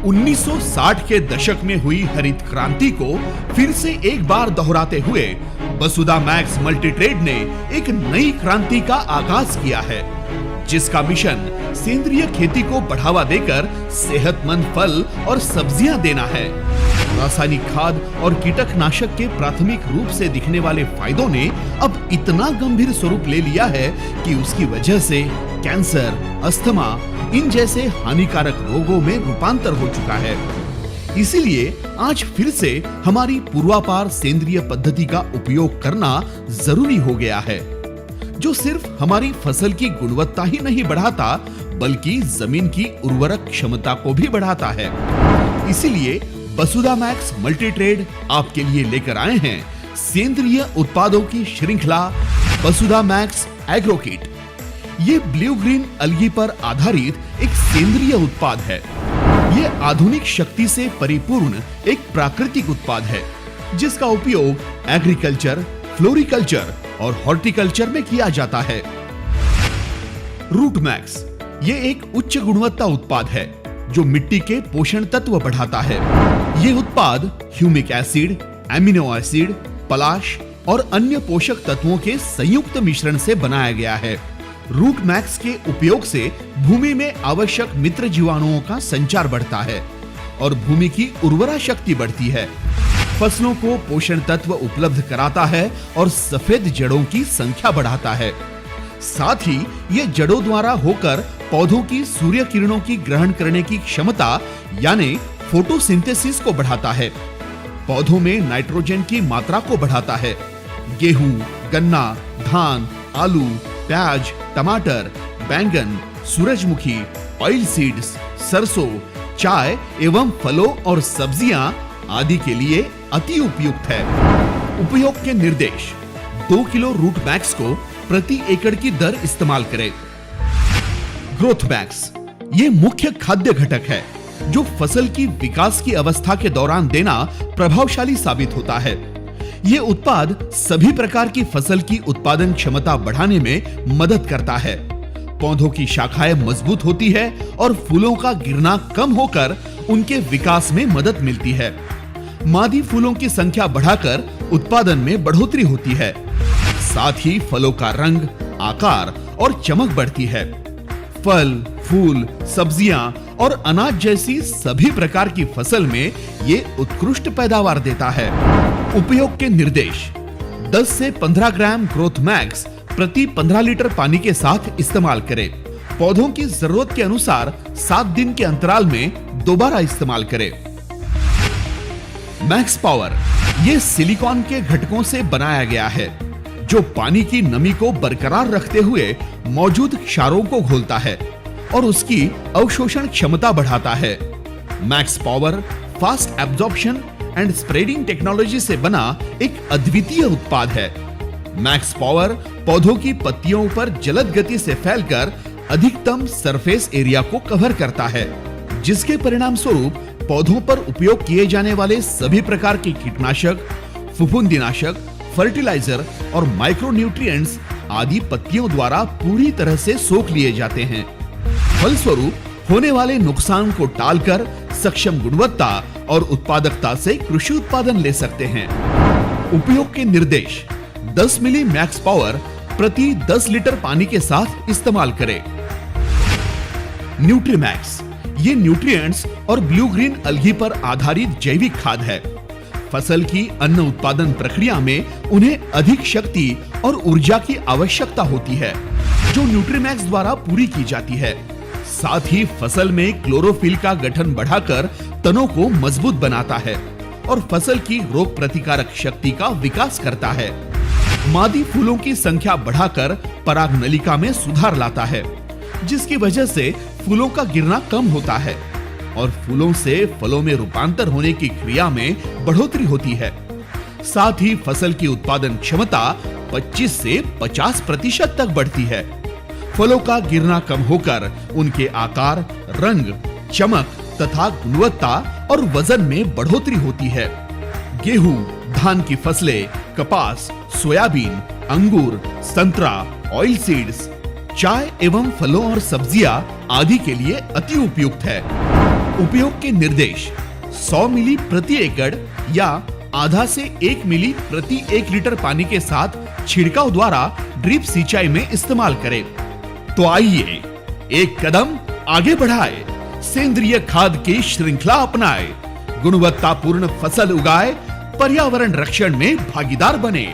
1960 के दशक में हुई हरित क्रांति को फिर से एक बार दोहराते हुए वसुधा मैक्स मल्टीट्रेड ने एक नई क्रांति का आगाज किया है, जिसका मिशन सेंद्रिय खेती को बढ़ावा देकर सेहतमंद फल और सब्जियां देना है। रासायनिक खाद और कीटनाशक के प्राथमिक रूप से दिखने वाले फायदों ने अब इतना गंभीर स्वरूप ले लिया है कि उसकी वजह से कैंसर, अस्थमा इन जैसे हानिकारक रोगों में रूपांतर हो चुका है। इसीलिए आज फिर से हमारी पूर्वापार सेंद्रिय पद्धति का उपयोग करना जरूरी हो गया है, जो सिर्फ हमारी फसल की गुणवत्ता ही नहीं बढ़ाता बल्कि जमीन की उर्वरक क्षमता को भी बढ़ाता है। इसीलिए वसुधा मैक्स मल्टीट्रेड आपके लिए लेकर आए हैं सेंद्रिय उत्पादों की श्रृंखला वसुधा मैक्स एग्रो किट। ये ब्लू ग्रीन अलगी पर आधारित एक सेंद्रिय उत्पाद है। ये आधुनिक शक्ति से परिपूर्ण एक प्राकृतिक उत्पाद है, जिसका उपयोग एग्रीकल्चर, फ्लोरिकल्चर और हॉर्टिकल्चर में किया जाता है। रूट मैक्स ये एक उच्च गुणवत्ता उत्पाद है जो मिट्टी के पोषण तत्व बढ़ाता है। ये उत्पाद ह्यूमिक एसिड, एमिनो एसिड, पलाश और अन्य पोषक तत्वों के संयुक्त मिश्रण से बनाया गया है। रूट मैक्स के उपयोग से भूमि में आवश्यक मित्र जीवाणुओं का संचार बढ़ता है और भूमि की उर्वरा शक्ति बढ़ती है। फसलों को पोषण तत्व उपलब्ध कराता है और सफेद जड़ों की संख्या बढ़ाता है। साथ ही ये जड़ों द्वारा होकर पौधों की सूर्य किरणों की ग्रहण करने की क्षमता यानी फोटोसिंथेसिस को बढ़ाता है। पौधों में नाइट्रोजन की मात्रा को बढ़ाता है। गेहूं, गन्ना, धान, आलू, प्याज, टमाटर, बैंगन, सूरजमुखी, ऑयल सीड्स, सरसों, चाय एवं फलों और सब्जियां आदि के लिए अति उपयुक्त है। उपयोग के निर्देश: 2 किलो रूट मैक्स को प्रति एकड़ की दर इस्तेमाल करें। ग्रोथ मैक्स ये मुख्य खाद्य घटक है जो फसल की विकास की अवस्था के दौरान देना प्रभावशाली साबित होता है। ये उत्पाद सभी प्रकार की फसल की उत्पादन क्षमता बढ़ाने में मदद करता है। पौधों की शाखाएं मजबूत होती है और फूलों का गिरना कम होकर उनके विकास में मदद मिलती है। मादी फूलों की संख्या बढ़ाकर उत्पादन में बढ़ोतरी होती है। साथ ही फलों का रंग, आकार और चमक बढ़ती है। फल, फूल, सब्जियां और अनाज जैसी सभी प्रकार की फसल में ये उत्कृष्ट पैदावार देता है। उपयोग के निर्देश: 10 से 15 ग्राम ग्रोथ मैक्स प्रति 15 लीटर पानी के साथ इस्तेमाल करें। पौधों की जरूरत के अनुसार 7 दिन के अंतराल में दोबारा इस्तेमाल करें। मैक्स पावर ये सिलिकॉन के घटकों से बनाया गया है जो पानी की नमी को बरकरार रखते हुए मौजूद क्षारों को घोलता है और उसकी अवशोषण क्षमता बढ़ाता है। Max power fast absorption and spreading technology से बना एक अद्वितीय उत्पाद है। मैक्स पावर पौधों की पत्तियों पर जलद गति से फैलकर अधिकतम सरफेस एरिया को कवर करता है, जिसके परिणाम स्वरूप पौधों पर उपयोग किए जाने वाले सभी प्रकार के कीटनाशक, फफूंदीनाशक, फर्टिलाइजर और माइक्रोन्यूट्रिएंट्स आदि पत्तियों द्वारा पूरी तरह से सोख लिए जाते हैं। फलस्वरूप होने वाले नुकसान को टालकर सक्षम गुणवत्ता और उत्पादकता से कृषि उत्पादन ले सकते हैं। उपयोग के निर्देश: 10 मिली मैक्स पावर प्रति 10 लीटर पानी के साथ इस्तेमाल करें। न्यूट्रीमैक्स ये न्यूट्रिएंट्स और ब्लू ग्रीन अलगी पर आधारित जैविक खाद है। फसल की अन्न उत्पादन प्रक्रिया में उन्हें अधिक शक्ति और ऊर्जा की आवश्यकता होती है, जो न्यूट्रीमैक्स द्वारा पूरी की जाती है। साथ ही फसल में क्लोरोफिल का गठन बढ़ाकर तनों को मजबूत बनाता है और फसल की रोग प्रतिकारक शक्ति का विकास करता है। मादी फूलों की संख्या बढ़ाकर पराग नलिका में सुधार लाता है, जिसकी वजह से फूलों का गिरना कम होता है और फूलों से फलों में रूपांतर होने की क्रिया में बढ़ोतरी होती है। साथ ही फसल की उत्पादन क्षमता 25 से 50% तक बढ़ती है। फलों का गिरना कम होकर उनके आकार, रंग, चमक तथा गुणवत्ता और वजन में बढ़ोतरी होती है। गेहूं, धान की फसलें, कपास, सोयाबीन, अंगूर, संतरा, ऑयल सीड्स, चाय एवं फलों और सब्जियां आदि के लिए अति उपयुक्त है। उपयोग के निर्देश 100 मिली प्रति एकड़ या आधा से 1 मिली प्रति 1 लीटर पानी के साथ छिड़काव द्वारा ड्रिप सिंचाई में इस्तेमाल करें। तो आइए एक कदम आगे बढ़ाए, सेंद्रिय खाद की श्रृंखला अपनाए, गुणवत्तापूर्ण फसल उगाए, पर्यावरण रक्षण में भागीदार बने।